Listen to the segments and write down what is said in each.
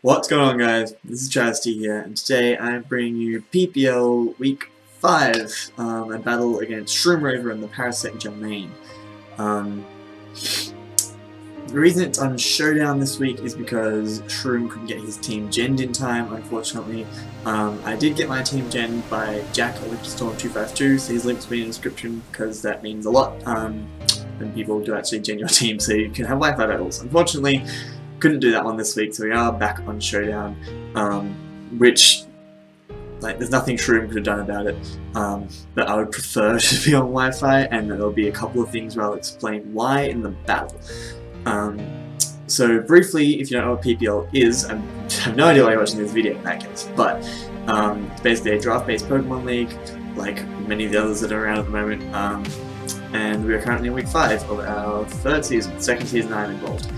What's going on, guys? This is Schady here, and today I'm bringing you PPL Week 5, a battle against ShroomRaver and the Parasect Germain. The reason it's on Showdown this week is because Shroom couldn't get his team genned in time, unfortunately. I did get my team genned by Jack Storm252, so his link's been in the description because that means a lot when people do actually gen your team so you can have Wi-Fi battles. Unfortunately, couldn't do that one this week, so we are back on Showdown, which, there's nothing Shroom could have done about it, but I would prefer to be on Wi-Fi, and there'll be a couple of things where I'll explain why in the battle. So briefly, if you don't know what PPL is, I have no idea why you're watching this video in that case, but it's basically a draft-based Pokemon League, like many of the others that are around at the moment, and we are currently in Week 5 of our third season, second season I'm involved.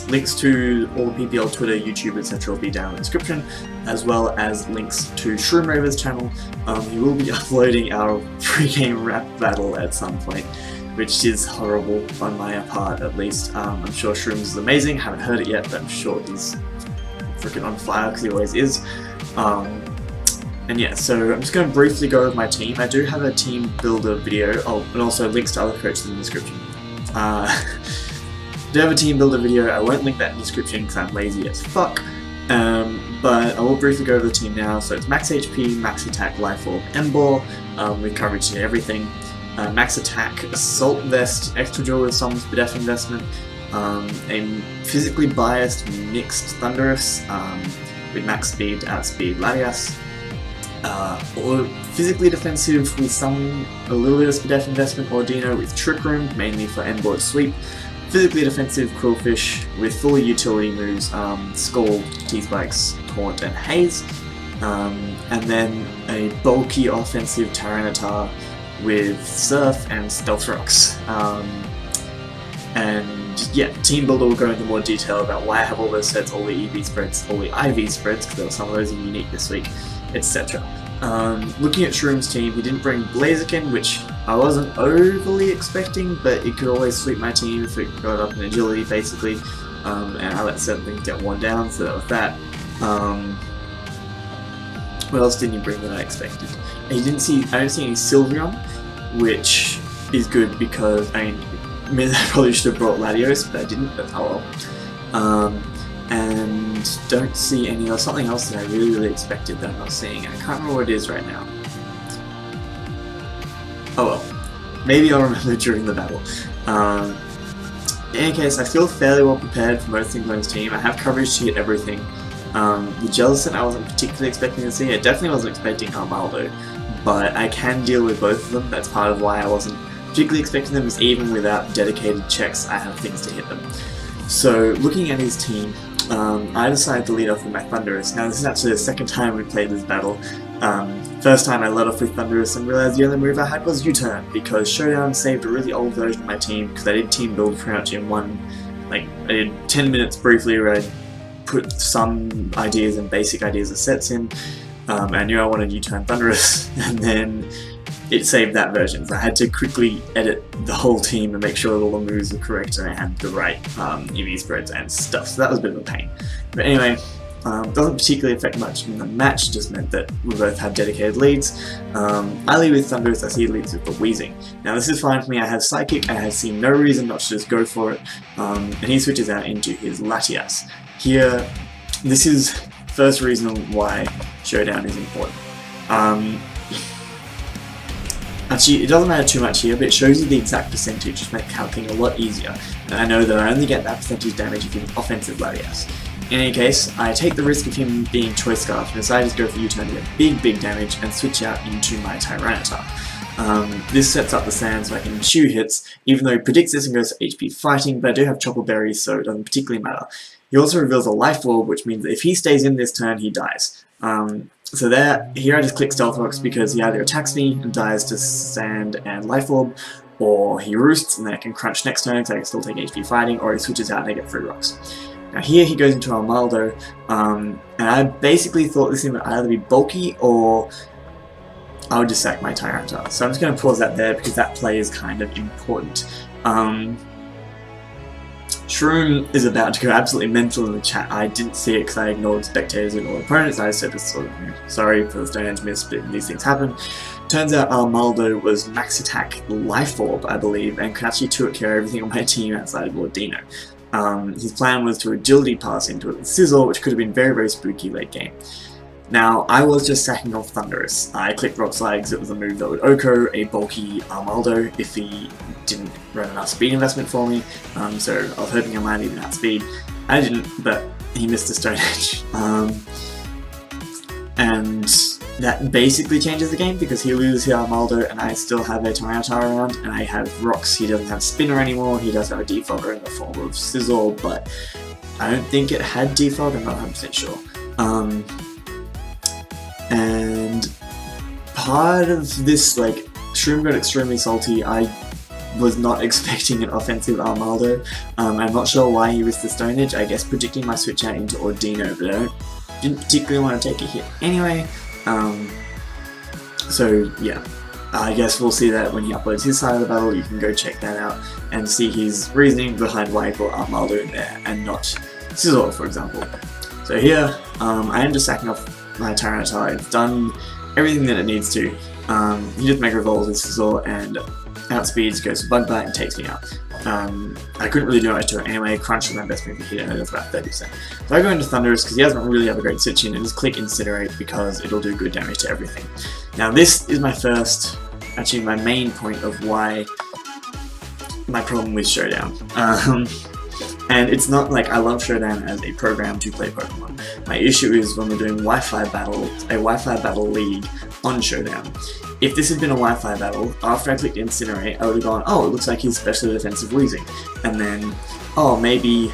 Links to all the PPL Twitter, YouTube, etc. will be down in the description, as well as links to ShroomRaver's channel. He will be uploading our pre-game rap battle at some point, which is horrible on my part at least. I'm sure Shrooms is amazing, haven't heard it yet, but I'm sure he's freaking on fire because he always is. And yeah, so I'm just going to briefly go over my team. I do have a team builder video, and also links to other coaches in the description. I do have a team builder video. I won't link that in the description because I'm lazy as fuck, but I will briefly go over the team now. So it's max HP, max attack, life orb, Emboar, with coverage to everything. Max attack, assault vest, extra drill with some Spadef investment, a physically biased mixed Thunderous with max speed, outspeed Latias, or physically defensive with a little bit of Spadef investment, Ordino with Trick Room, mainly for Emboar sweep. Physically defensive Quillfish with fully utility moves, Scald, T-Spikes, Taunt, and Haze. And then a bulky offensive Tyranitar with Surf and Stealth Rocks. And yeah, Team Builder will go into more detail about why I have all those sets, all the EV spreads, all the IV spreads, because there were some of those are unique this week, etc. Looking at Shroom's team, he didn't bring Blaziken, which I wasn't overly expecting, but it could always sweep my team if it got up in agility, basically, and I let certain things get worn down, so that was that. What else didn't he bring that I expected? I don't see any Sylveon, which is good because, I probably should have brought Latios, but I didn't, but oh well. And don't see any, or something else that I really expected that I'm not seeing. I can't remember what it is right now. Oh well, maybe I'll remember during the battle. In any case, I feel fairly well prepared for most things on his team. I have coverage to hit everything. The Jellicent I wasn't particularly expecting to see. I definitely wasn't expecting Armaldo, but I can deal with both of them. That's part of why I wasn't particularly expecting them, is even without dedicated checks, I have things to hit them. So, looking at his team, I decided to lead off with my Thunderous. Now, this is actually the second time we played this battle. First time I led off with Thunderous and realized the only move I had was U-turn, because Showdown saved a really old version of my team, because I did team build pretty much in one, I did 10 minutes briefly where I put some ideas and basic ideas of sets in. I knew I wanted U-turn Thunderous, and then it saved that version, so I had to quickly edit the whole team and make sure that all the moves were correct and I had the right EV spreads and stuff, so that was a bit of a pain. But anyway, doesn't particularly affect much in the match, just meant that we both had dedicated leads. I lead with Thunderous as he leads with the Wheezing. Now this is fine for me, I have Psychic, I have seen no reason not to just go for it, and he switches out into his Latias. Here, this is first reason why Showdown is important. Actually, it doesn't matter too much here, but it shows you the exact percentage, which makes calculating a lot easier. And I know that I only get that percentage damage if he's offensive Latias. In any case, I take the risk of him being Choice Scarf, and decide to just go for U-turn to get big damage and switch out into my Tyranitar. This sets up the sand so I can chew hits, even though he predicts this and goes for HP Fighting, but I do have Chopper Berries, so it doesn't particularly matter. He also reveals a Life Orb, which means that if he stays in this turn, he dies. So here I just click Stealth Rocks because he either attacks me and dies to Sand and Life Orb, or he roosts and then I can crunch next turn so I can still take HP Fighting, or he switches out and I get 3 rocks. Now here he goes into Armaldo, and I basically thought this thing would either be bulky or I would just sack my Tyranitar. So I'm just going to pause that there because that play is kind of important. Shroom is about to go absolutely mental in the chat. I didn't see it because I ignored spectators and all opponents. I said this sort of, sorry for the Stone Edge miss, but these things happen. Turns out Armaldo was max attack Life Orb, I believe, and could actually 2-hit carry everything on my team outside of Ordino. His plan was to agility pass into it with Sizzle, which could have been very, very spooky late game. Now, I was just sacking off Thunderous. I clicked Rock Slide because it was a move that would Oko a bulky Armaldo if he didn't run enough speed investment for me, so I was hoping I might even have speed. I didn't, but he missed the Stone Edge. And that basically changes the game because he loses his Armaldo and I still have a Tyranitar around, and I have Rocks. He doesn't have Spinner anymore, he does have a Defogger in the form of Sizzle, but I don't think it had Defog, I'm not 100% sure. And part of this, like, Shroom got extremely salty. I was not expecting an offensive Armaldo. I'm not sure why he risked the Stone Edge, I guess predicting my switch out into Ordino, but I didn't particularly want to take a hit anyway. So yeah, I guess we'll see that when he uploads his side of the battle. You can go check that out and see his reasoning behind why he put Armaldo in there and not Sizzle, for example. So here, I am just sacking off my Tyranitar. It's done everything that it needs to. He just Mega Evolves with Sizzle and outspeeds, goes for Bug Bite and takes me out. I couldn't really do much to it anyway. Crunch is my best move here, and it's about 30%. So I go into Thunderous because he doesn't really have a great switch in, and just click Incinerate because it'll do good damage to everything. Now this is my first, actually my main point of why my problem with Showdown. And it's not like I love Showdown as a program to play Pokemon. My issue is when we're doing Wi-Fi battles, a Wi-Fi battle league on Showdown. If this had been a Wi-Fi battle, after I clicked Incinerate, I would have gone, oh, it looks like he's specially defensive losing. And then, oh, maybe,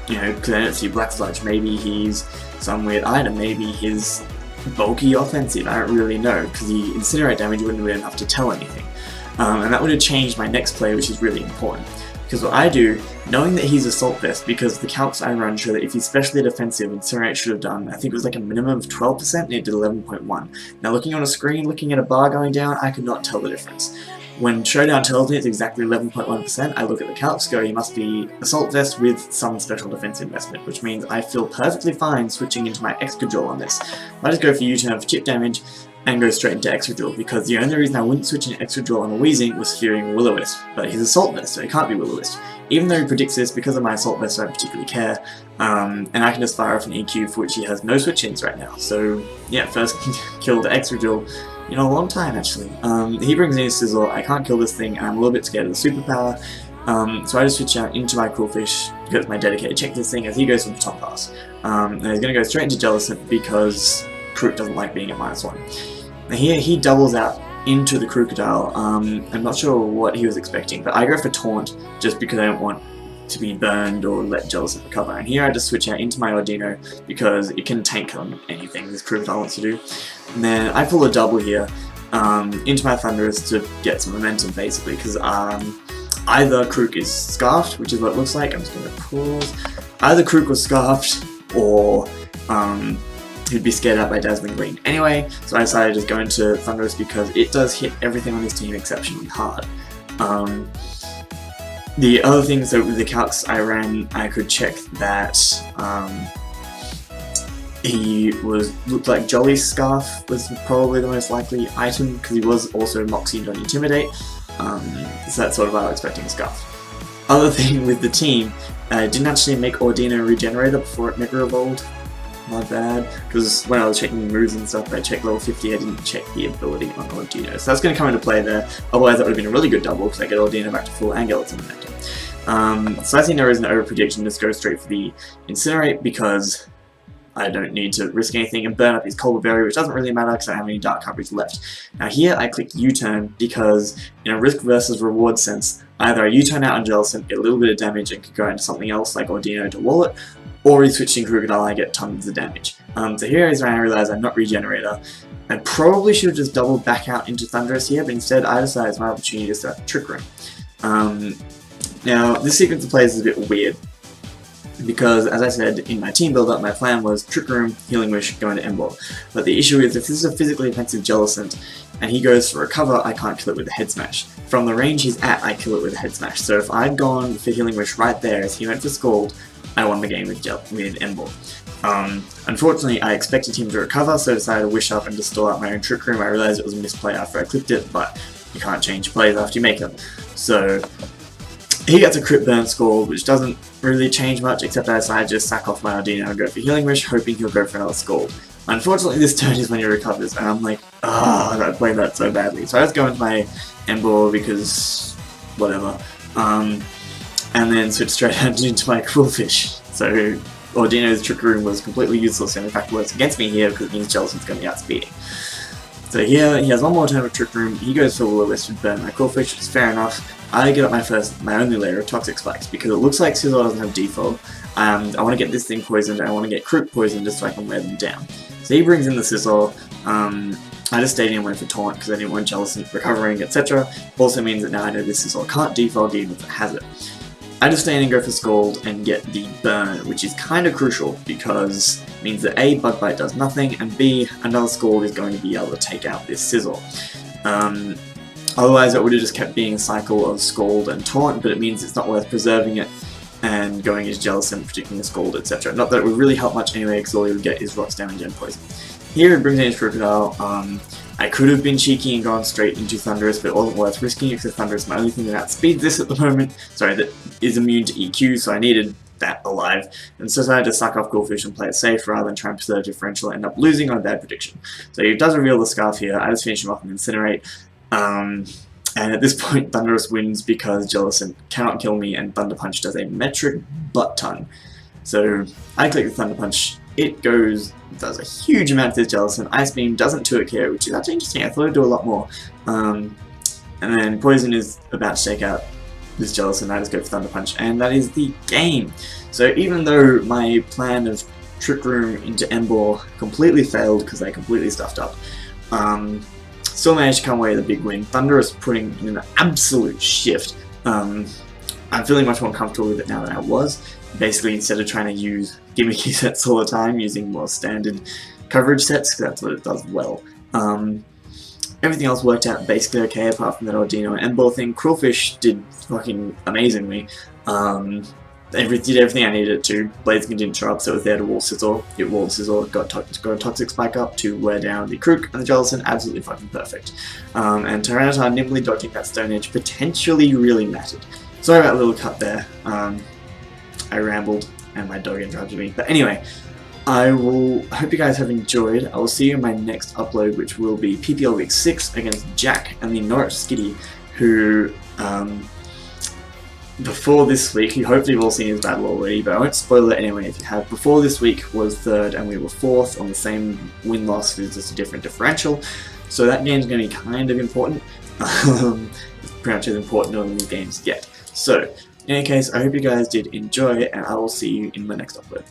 you know, because I don't see Black Sludge, maybe he's some weird item, maybe he's bulky offensive, I don't really know, because the Incinerate damage wouldn't be enough to tell anything. And that would have changed my next play, which is really important. Because what I do, knowing that he's Assault Vest, because the calcs I run show that if he's specially defensive, Incinerate should have done, I think it was like a minimum of 12%, and it did 11.1. Now looking on a screen, looking at a bar going down, I could not tell the difference. When Showdown tells me it's exactly 11.1%, I look at the calcs, go, he must be Assault Vest with some special defense investment, which means I feel perfectly fine switching into my Excadrill on this. I just go for U-turn for chip damage, and go straight into Excadrill, because the only reason I wouldn't switch into Excadrill on a Weezing was fearing Will-O-Wisp, but he's Assault Vest, so he can't be Will-O-Wisp. Even though he predicts this, because of my Assault Vest, I don't particularly care, and I can just fire off an EQ for which he has no switch-ins right now. So yeah, first killed Excadrill in a long time actually. He brings in his Sizzle, I can't kill this thing, and I'm a little bit scared of the superpower, so I just switch out into my Coolfish, because my dedicated check this thing as he goes for the top pass. And he's going to go straight into Jellicent because Krook doesn't like being at -1. Now here he doubles out into the Crocodile. I'm not sure what he was expecting, but I go for Taunt just because I don't want to be burned or let Jellicent recover. And here I just switch out into my Ordino because it can tank on anything this Crocodile wants to do. And then I pull a double here into my Thunderous to get some momentum basically, because either Krook is Scarfed, which is what it looks like. I'm just going to pause. Either Krook was Scarfed or he'd be scared out by Dazzling Green. Anyway, so I decided to just go into Thunderous because it does hit everything on his team exceptionally hard. The other things that with the calcs I ran, I could check that he looked like Jolly's Scarf was probably the most likely item because he was also Moxied on Intimidate. So that's sort of what I was expecting a Scarf. Other thing with the team, I didn't actually make Ordino Regenerator before it Mega Evolved. My bad, because when I was checking moves and stuff, I checked level 50, I didn't check the ability on Ordino. So that's going to come into play there, otherwise that would have been a really good double, because I get Ordino back to full and get some momentum. So I see no reason to over-prediction, just go straight for the Incinerate, because I don't need to risk anything and burn up his Colbur Berry, which doesn't really matter because I don't have any Dark coverage left. Now here I click U-turn because in a risk versus reward sense, either I U-turn out on Jellicent, get a little bit of damage and could go into something else like Ordino to wall it, or he's switching Crocodile, I get tons of damage. So here is when I realize I'm not Regenerator. I probably should have just doubled back out into Thunderous here, but instead I decided it's my opportunity to start Trick Room. Now, this sequence of plays is a bit weird, because as I said in my team build-up, my plan was Trick Room, Healing Wish, go into Emboar. But the issue is, if this is a physically offensive Jellicent, and he goes for recover, I can't kill it with a head smash. From the range he's at, I kill it with a head smash. So if I'd gone for Healing Wish right there as he went for Scald, I won the game with Ember. Unfortunately, I expected him to recover, so I decided to wish up and just stall out my own Trick Room. I realized it was a misplay after I clicked it, but you can't change plays after you make them. So he gets a crit burn Scald, which doesn't really change much, except I decided to just sack off my Ardino and go for Healing Wish, hoping he'll go for another Scald. Unfortunately, this turn is when he recovers, and I'm like, I played that so badly. So I just go into my Ember because whatever, and then switch straight out into my Qwilfish. So Ardino's Trick Room was completely useless, and in fact works against me here because it means Jellicent's going to be outspeeding. So here he has one more turn of Trick Room, he goes for Will-O-Wisp burn my Qwilfish, which is fair enough. I get up my only layer of Toxic Spikes because it looks like Scizor doesn't have default. I want to get this thing poisoned, and I want to get Crook poisoned just so I can wear them down. So he brings in the Scizor. I just stayed in and went for Taunt because I didn't want Jellicent recovering, etc. Also means that now I know this Scizor can't default even if it has it. I just stay in and go for Scald and get the burn, which is kind of crucial because it means that A, Bug Bite does nothing, and B, another Scald is going to be able to take out this Scizor. Otherwise it would have just kept being a cycle of Scald and Taunt, but it means it's not worth preserving it and going as Jellicent, predicting a Scald, etc. Not that it would really help much anyway, because all you would get is Rocks damage and Poison. Here it brings in his Crocodile. I could have been cheeky and gone straight into Thundurus, but it wasn't worth risking because Thundurus is my only thing that outspeeds this at the moment. Sorry, that is immune to EQ, so I needed that alive. And so I had to suck off Qwilfish and play it safe rather than try and preserve differential and end up losing on a bad prediction. So he does reveal the Scarf here. I just finish him off and Incinerate. And at this point, Thundurus wins because Jellicent cannot kill me, and Thunder Punch does a metric butt-ton. So I click the Thunder Punch. It does a huge amount to this Jellicent. Ice Beam doesn't 2-hit KO, which is actually interesting. I thought it'd do a lot more. And then Poison is about to take out this Jellicent. I just go for Thunder Punch, and that is the game. So even though my plan of Trick Room into Ember completely failed because I completely stuffed up, still managed to come away with a big win. Thundurus putting in an absolute shift. I'm feeling much more comfortable with it now than I was. Basically, instead of trying to use gimmicky sets all the time, using more standard coverage sets, because that's what it does well. Everything else worked out basically okay, apart from that Ardino and Ember thing. Qwilfish did fucking amazingly. Did everything I needed it to. Blaziken didn't show up, so it was there to wall Scizor. It walled Scizor, got a Toxic Spike up to wear down the Crook, and the Jellicent absolutely fucking perfect. And Tyranitar nimbly dodging that Stone Edge potentially really mattered. Sorry about a little cut there. I rambled, and my dog interrupted me. But anyway, I hope you guys have enjoyed. I will see you in my next upload, which will be PPL Week 6 against Jack and the Norwhich Skitty, who, before this week, you hopefully have all seen his battle already, but I won't spoil it anyway if you have. Before this week was 3rd, and we were 4th on the same win-loss with just a different differential, so that game's going to be kind of important. It's pretty much as important as these games get. So, in any case, I hope you guys did enjoy, and I will see you in my next upload.